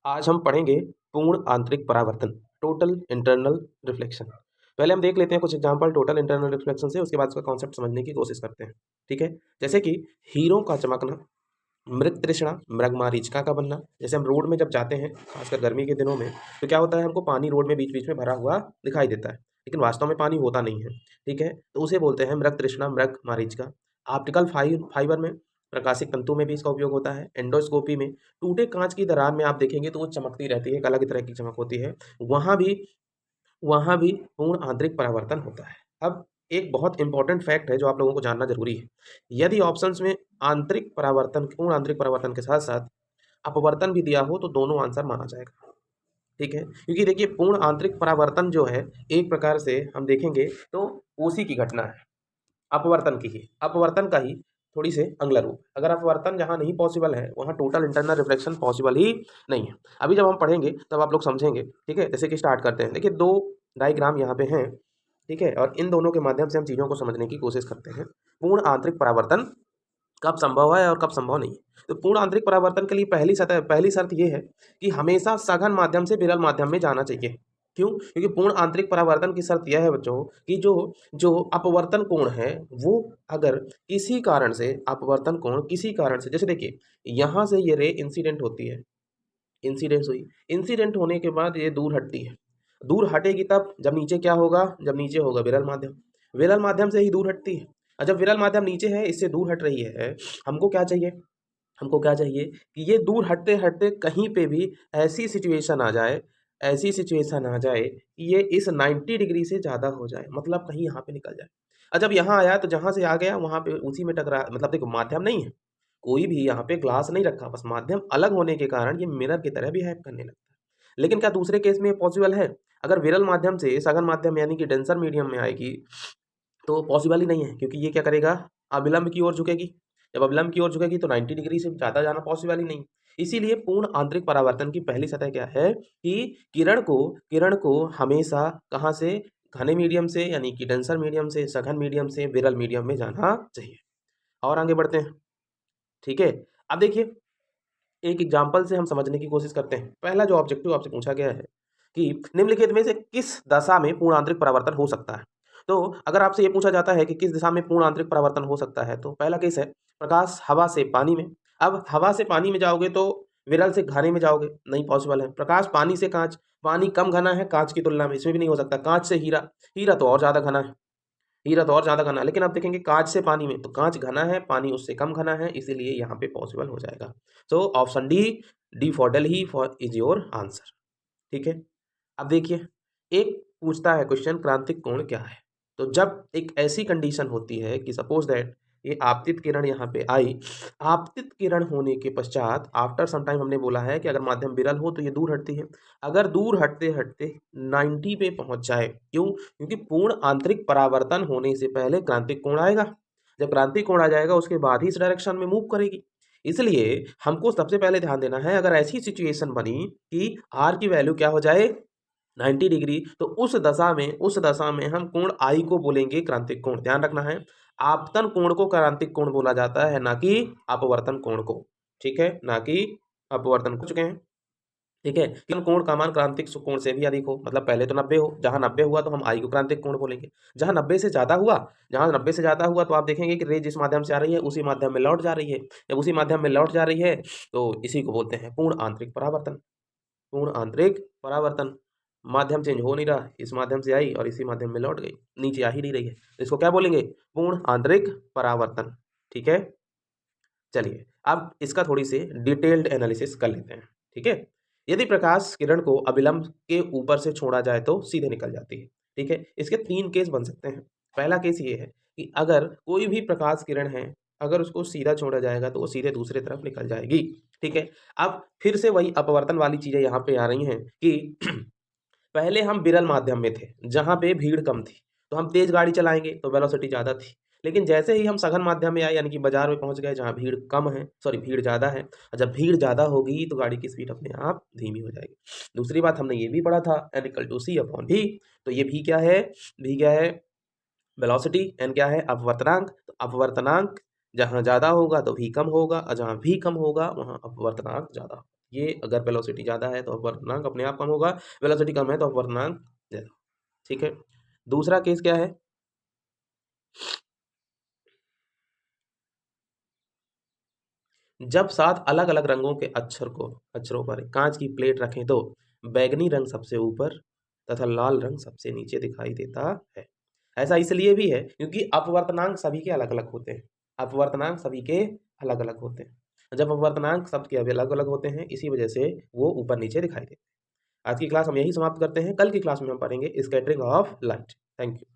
आज हम पढ़ेंगे पूर्ण आंतरिक परावर्तन, टोटल इंटरनल रिफ्लेक्शन। पहले हम देख लेते हैं कुछ एग्जांपल टोटल इंटरनल रिफ्लेक्शन से, उसके बाद उसका कॉन्सेप्ट समझने की कोशिश करते हैं। ठीक है, जैसे कि हीरो का चमकना, मृग तृष्णा, मृगमरीचिका का बनना। जैसे हम रोड में जब जाते हैं, खासकर गर्मी के दिनों में, तो क्या होता है, हमको पानी रोड में बीच बीच में भरा हुआ दिखाई देता है, लेकिन वास्तव में पानी होता नहीं है। ठीक है, तो उसे बोलते हैं मृग तृष्णा, मृगमरीचिका। ऑप्टिकल फाइबर में, प्रकाशिक तंतु में भी इसका उपयोग होता है। एंडोस्कोपी में टूटे कांच की दरार में आप देखेंगे तो वो चमकती रहती है, एक अलग तरह की चमक होती है। वहाँ भी वहाँ भी पूर्ण आंतरिक परावर्तन होता है। अब एक बहुत इंपॉर्टेंट फैक्ट है जो आप लोगों को जानना जरूरी है। यदि ऑप्शंस में आंतरिक परावर्तन, पूर्ण आंतरिक परावर्तन के साथ साथ अपवर्तन भी दिया हो तो दोनों आंसर माना जाएगा। ठीक है, क्योंकि देखिए पूर्ण आंतरिक परावर्तन जो है, एक प्रकार से हम देखेंगे तो उसी की घटना है, अपवर्तन का ही थोड़ी से अगला रूप। अगर अपवर्तन जहाँ नहीं पॉसिबल है वहाँ टोटल इंटरनल रिफ्लेक्शन पॉसिबल ही नहीं है। अभी जब हम पढ़ेंगे तब आप लोग समझेंगे। ठीक है, जैसे कि स्टार्ट करते हैं। देखिए दो डायग्राम यहाँ पे हैं। ठीक है, और इन दोनों के माध्यम से हम चीज़ों को समझने की कोशिश करते हैं। पूर्ण आंतरिक परावर्तन कब संभव है और कब संभव नहीं है। तो पूर्ण आंतरिक परावर्तन के लिए पहली शर्त ये है कि हमेशा सघन माध्यम से विरल माध्यम में जाना चाहिए। क्यों? क्योंकि पूर्ण आंतरिक परावर्तन की शर्त यह है बच्चों कि जो जो अपवर्तन कोण है, वो अगर किसी कारण से अपवर्तन कोण किसी कारण से, जैसे देखिए यहाँ से ये रे इंसिडेंट होती है, इंसिडेंस हुई, इंसिडेंट होने के बाद ये दूर हटती है, दूर हटेगी तब जब नीचे क्या होगा, जब नीचे होगा विरल माध्यम, विरल माध्यम से ही दूर हटती है। और जब विरल माध्यम नीचे है, इससे दूर हट रही है, हमको क्या चाहिए, हमको क्या चाहिए कि ये दूर हटते हटते कहीं पे भी ऐसी सिचुएशन आ जाए, ऐसी सिचुएशन आ जाए कि ये इस 90 डिग्री से ज़्यादा हो जाए, मतलब कहीं यहाँ पे निकल जाए। और जब यहाँ आया तो जहाँ से आ गया वहाँ पे उसी में टकरा, मतलब देखो माध्यम नहीं है, कोई भी यहाँ पे ग्लास नहीं रखा, बस माध्यम अलग होने के कारण ये मिरर की तरह बिहेव करने लगता है। लेकिन क्या दूसरे केस में पॉसिबल है? अगर विरल माध्यम से सघन माध्यम यानी कि डेंसर मीडियम में आएगी तो पॉसिबल ही नहीं है, क्योंकि ये क्या करेगा, अविलंब की ओर झुकेगी। जब अविलंब की ओर झुकेगी तो 90 डिग्री से ज़्यादा जाना पॉसिबल ही नहीं। इसीलिए पूर्ण आंतरिक परावर्तन की पहली सतह क्या है कि किरण को हमेशा कहाँ से, घने मीडियम से यानी कि डेंसर मीडियम से, सघन मीडियम से विरल मीडियम में जाना चाहिए। और आगे बढ़ते हैं। ठीक है, अब देखिए एक एग्जाम्पल से हम समझने की कोशिश करते हैं। पहला जो ऑब्जेक्टिव आपसे पूछा गया है कि निम्नलिखित में से किस दशा में पूर्ण आंतरिक परावर्तन हो सकता है। तो अगर आपसे ये पूछा जाता है कि किस दिशा में पूर्ण आंतरिक परावर्तन हो सकता है, तो पहला केस है प्रकाश हवा से पानी में। अब हवा से पानी में जाओगे तो विरल से घने में जाओगे, नहीं पॉसिबल है। प्रकाश पानी से कांच, पानी कम घना है कांच की तुलना में, इसमें भी नहीं हो सकता। कांच से हीरा, हीरा तो और ज्यादा घना है, हीरा तो और ज्यादा घना है। लेकिन आप देखेंगे कांच से पानी में, तो कांच घना है, पानी उससे कम घना है, इसीलिए यहाँ पे पॉसिबल हो जाएगा। So option D, D for Delhi for is your answer. ठीक है, अब देखिए एक पूछता है क्वेश्चन, क्रांतिक कोण क्या है। तो जब एक ऐसी कंडीशन होती है कि सपोज दैट ये आपतित किरण यहाँ पे आई, आपतित किरण होने के पश्चात आफ्टर सम टाइम हमने बोला है कि अगर माध्यम विरल हो तो ये दूर हटती है। अगर दूर हटते हटते 90 पे पहुंच जाए, क्यों? क्योंकि पूर्ण आंतरिक परावर्तन होने से पहले क्रांतिक कोण आएगा। जब क्रांतिक कोण आ जाएगा उसके बाद ही इस डायरेक्शन में मूव करेगी। इसलिए हमको सबसे पहले ध्यान देना है, अगर ऐसी सिचुएशन बनी कि आर की वैल्यू क्या हो जाए, 90 डिग्री, तो उस दशा में हम कोण आई को बोलेंगे क्रांतिक कोण। ध्यान रखना है, आपतन कोण को क्रांतिक कोण बोला जाता है, ना कि अपवर्तन कोण को। ठीक है, ना कि अपवर्तन को। चुके हैं। ठीक है, कि कोण का मान क्रांतिक कोण से भी अधिक हो, मतलब पहले तो 90 हो, जहां 90 हुआ तो हम आई को क्रांतिक कोण बोलेंगे। जहां 90 से ज्यादा हुआ तो आप देखेंगे कि रे जिस माध्यम से आ रही है उसी माध्यम में लौट जा रही है। जब उसी माध्यम में लौट जा रही है तो इसी को बोलते हैं पूर्ण आंतरिक परावर्तन। पूर्ण आंतरिक परावर्तन, माध्यम चेंज हो नहीं रहा, इस माध्यम से आई और इसी माध्यम में लौट गई, नीचे आ ही नहीं रही है, तो इसको क्या बोलेंगे, पूर्ण आंतरिक परावर्तन। ठीक है, चलिए अब इसका थोड़ी सी डिटेल्ड एनालिसिस कर लेते हैं। ठीक है, यदि प्रकाश किरण को अविलंब के ऊपर से छोड़ा जाए तो सीधे निकल जाती है। ठीक है, इसके 3 केस बन सकते हैं। पहला केस ये है कि अगर कोई भी प्रकाश किरण है, अगर उसको सीधा छोड़ा जाएगा तो वो सीधे दूसरे तरफ निकल जाएगी। ठीक है, अब फिर से वही अपवर्तन वाली चीजें यहाँ पे आ रही हैं कि पहले हम विरल माध्यम में थे जहाँ पे भीड़ कम थी, तो हम तेज गाड़ी चलाएंगे तो वेलोसिटी ज़्यादा थी। लेकिन जैसे ही हम सघन माध्यम में आए यानी कि बाजार में पहुंच गए जहाँ भीड़ कम है, सॉरी भीड़ ज़्यादा है, और जब भीड़ ज़्यादा होगी तो गाड़ी की स्पीड अपने आप धीमी हो जाएगी। दूसरी बात हमने ये भी पढ़ा था, N equal to C upon भी। तो ये भी क्या है, भी क्या है, वेलोसिटी, एन क्या है, अपवर्तनांक। तो अपवर्तनांक जहाँ ज़्यादा होगा तो भी कम होगा, और जहाँ भी कम होगा वहाँ अपवर्तनांक ज़्यादा। ये अगर वेलोसिटी ज़्यादा है तो अपवर्तनांक अपने आप कम होगा, वेलोसिटी कम है तो अपवर्तनांक ज़्यादा। ठीक है, दूसरा केस क्या है, जब 7 अलग-अलग रंगों के अक्षरों पर कांच की प्लेट रखें तो बैंगनी रंग सबसे ऊपर तथा लाल रंग सबसे नीचे दिखाई देता है। ऐसा इसलिए भी है क्योंकि अपवर्तनांक सभी के अलग-अलग होते हैं। अपवर्तनांक सभी के अलग-अलग होते हैं। जब अपवर्तनांक सबके अलग-अलग होते हैं, इसी वजह से वो ऊपर-नीचे दिखाई देते हैं। आज की क्लास हम यही समाप्त करते हैं। कल की क्लास में हम पढ़ेंगे scattering of light. Thank you.